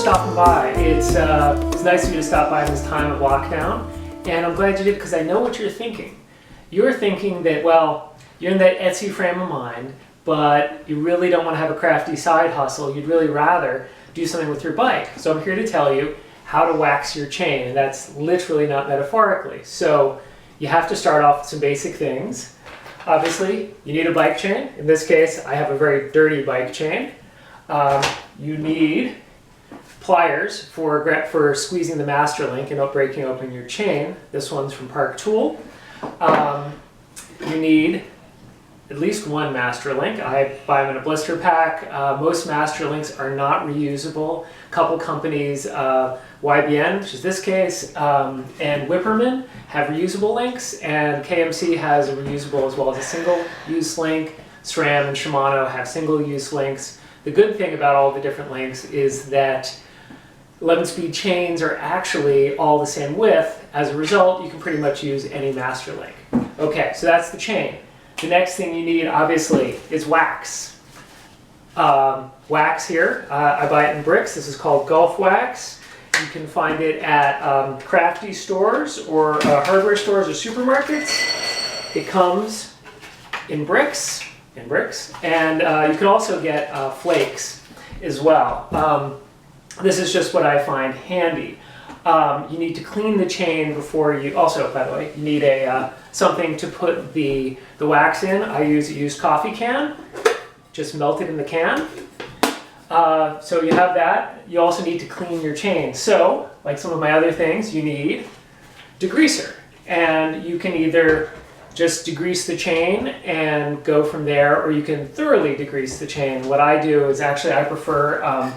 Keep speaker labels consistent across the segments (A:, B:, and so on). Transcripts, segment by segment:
A: stopping by. It's nice of you to stop by in this time of lockdown, and I'm glad you did because I know what you're thinking. You're thinking that, well, you're in that Etsy frame of mind, but you really don't want to have a crafty side hustle. You'd really rather do something with your bike. So I'm here to tell you how to wax your chain, and that's literally not metaphorically. So you have to start off with some basic things. Obviously, you need a bike chain. In this case, I have a very dirty bike chain. You need pliers for squeezing the master link and breaking open your chain. This one's from Park Tool. You need at least one master link. I buy them in a blister pack. Most master links are not reusable. A couple companies, YBN, which is this case, and Whipperman have reusable links, and KMC has a reusable as well as a single-use link. SRAM and Shimano have single-use links. The good thing about all the different links is that 11-speed chains are actually all the same width. As a result, you can pretty much use any master link. Okay, so that's the chain. The next thing you need, obviously, is wax. Wax here, I buy it in bricks. This is called Gulf Wax. You can find it at crafty stores or hardware stores or supermarkets. It comes in bricks, and you can also get flakes as well. This is just what I find handy. You need to clean the chain before you, also by the way, you need something to put the wax in. I use a used coffee can, just melt it in the can. So you have that. You also need to clean your chain. So, like some of my other things, you need degreaser. And you can either just degrease the chain and go from there, or you can thoroughly degrease the chain. What I do is actually I prefer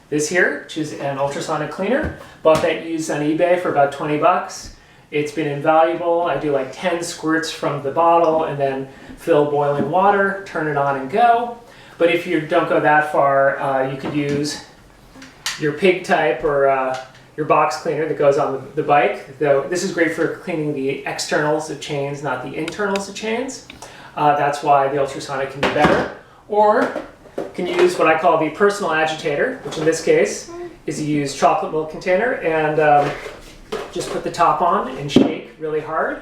A: this here, which is an ultrasonic cleaner. Bought that used on eBay for about 20 bucks. It's been invaluable. I do like 10 squirts from the bottle and then fill boiling water, turn it on and go. But if you don't go that far, you could use your pig type or your box cleaner that goes on the bike. Though this is great for cleaning the externals of chains, not the internals of chains. That's why the ultrasonic can be better. Or can use what I call the personal agitator, which in this case is a used chocolate milk container, and just put the top on and shake really hard.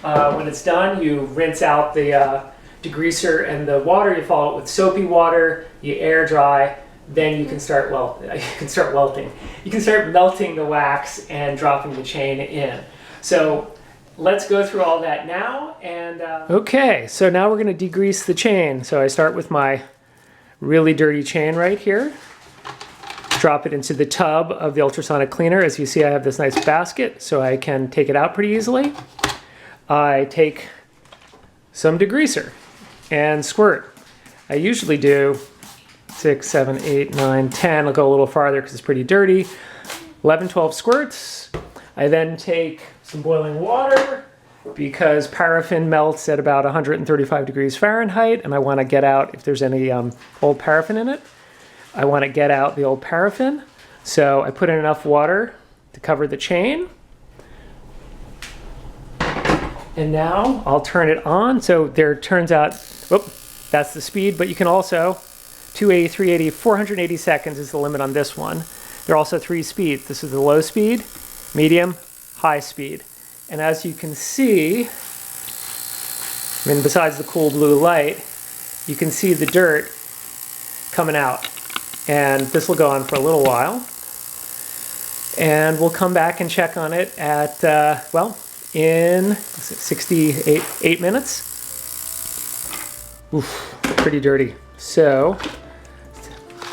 A: When it's done, you rinse out the degreaser and the water. You follow it with soapy water. You air dry. Then you can start welting. You can start melting the wax and dropping the chain in. So let's go through all that now. And okay, so now we're going to degrease the chain. So I start with my really dirty chain right here. Drop it into the tub of the ultrasonic cleaner. As you see, I have this nice basket, so I can take it out pretty easily. I take some degreaser and squirt. I usually do 6, 7, 8, 9, 10. I'll go a little farther because it's pretty dirty. 11, 12 squirts. I then take some boiling water because paraffin melts at about 135 degrees Fahrenheit, and I want to get out if there's any old paraffin in it. I want to get out the old paraffin, so I put in enough water to cover the chain. And now I'll turn it on. So there turns out, whoop, that's the speed, but you can also, 280, 380, 480 seconds is the limit on this one. There are also 3 speeds. This is the low speed, medium, high speed. And as you can see, I mean, besides the cool blue light, you can see the dirt coming out. And this will go on for a little while. And we'll come back and check on it at, well, in 8 minutes. Oof, pretty dirty. So,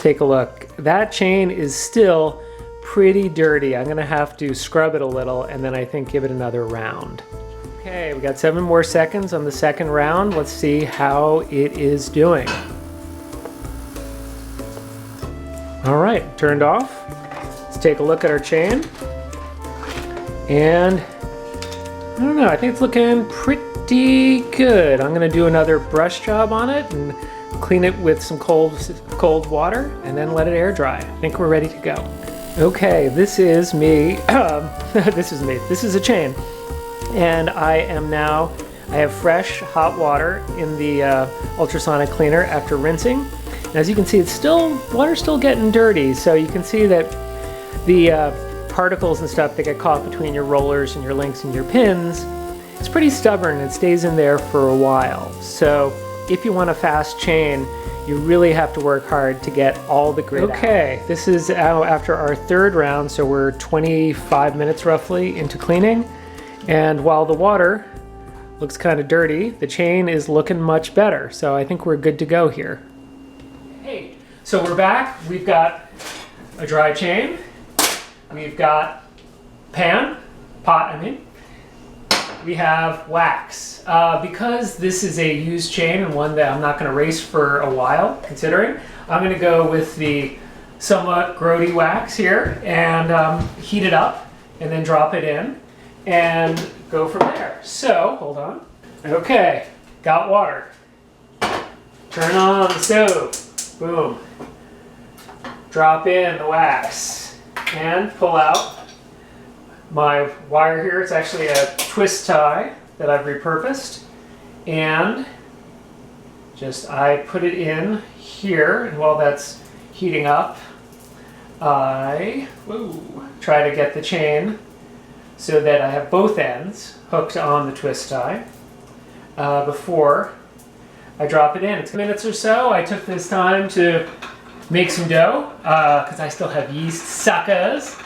A: take a look. That chain is still pretty dirty. I'm gonna have to scrub it a little and then I think give it another round. Okay, we got 7 more seconds on the second round. Let's see how it is doing. All right, turned off. Let's take a look at our chain. And I don't know, I think it's looking pretty good. I'm gonna do another brush job on it and clean it with some cold water and then let it air dry. I think we're ready to go. Okay, this is me. This is a chain. And I have fresh hot water in the ultrasonic cleaner after rinsing. And as you can see, water's still getting dirty. So you can see that the particles and stuff that get caught between your rollers and your links and your pins, it's pretty stubborn and it stays in there for a while. So if you want a fast chain, you really have to work hard to get all the grit out. Okay, this is after our third round, so we're 25 minutes roughly into cleaning. And while the water looks kind of dirty, the chain is looking much better. So I think we're good to go here. Hey, so we're back. We've got a dry chain. We've got pot, I mean. We have wax. Because this is a used chain and one that I'm not going to race for a while, considering, I'm going to go with the somewhat grody wax here and heat it up and then drop it in and go from there. So, hold on. Okay, got water. Turn on the stove. Boom. Drop in the wax and pull out my wire here. It's actually a twist tie that I've repurposed, and I put it in here, and while that's heating up, I try to get the chain so that I have both ends hooked on the twist tie before I drop it in. It's 2 minutes or so. I took this time to make some dough because I still have yeast suckers.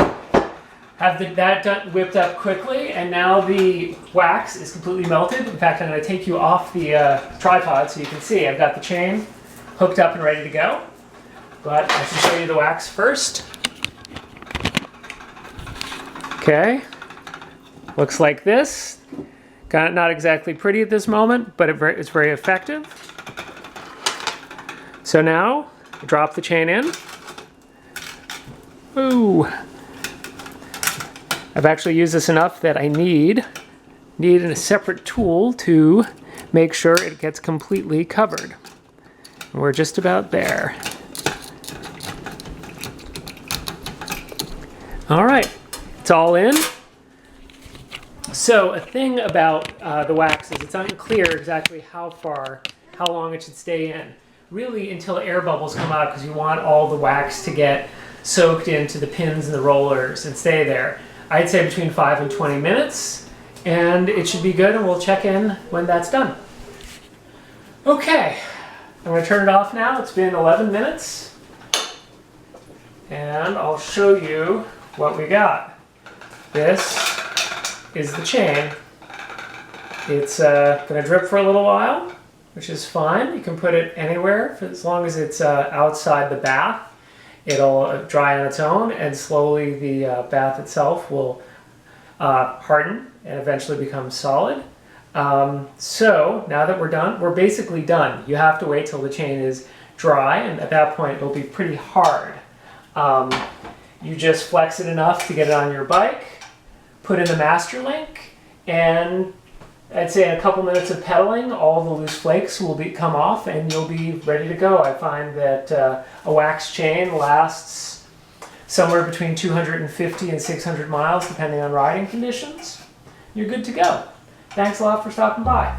A: Have that whipped up quickly, and now the wax is completely melted. In fact, I'm going to take you off the tripod so you can see. I've got the chain hooked up and ready to go, but I should show you the wax first. Okay, looks like this. Not exactly pretty at this moment, but it's very effective. So now, drop the chain in. Ooh. I've actually used this enough that I need a separate tool to make sure it gets completely covered. We're just about there. All right, it's all in. So a thing about the wax is it's unclear exactly how long it should stay in. Really until air bubbles come out, because you want all the wax to get soaked into the pins and the rollers and stay there. I'd say between 5 and 20 minutes, and it should be good, and we'll check in when that's done. Okay, I'm going to turn it off now. It's been 11 minutes, and I'll show you what we got. This is the chain. It's going to drip for a little while, which is fine. You can put it anywhere as long as it's outside the bath. It'll dry on its own, and slowly the bath itself will harden and eventually become solid. So now that we're done, we're basically done. You have to wait till the chain is dry, and at that point it'll be pretty hard. You just flex it enough to get it on your bike, put in the master link, and I'd say in a couple minutes of pedaling, all the loose flakes will come off and you'll be ready to go. I find that a wax chain lasts somewhere between 250 and 600 miles, depending on riding conditions. You're good to go. Thanks a lot for stopping by.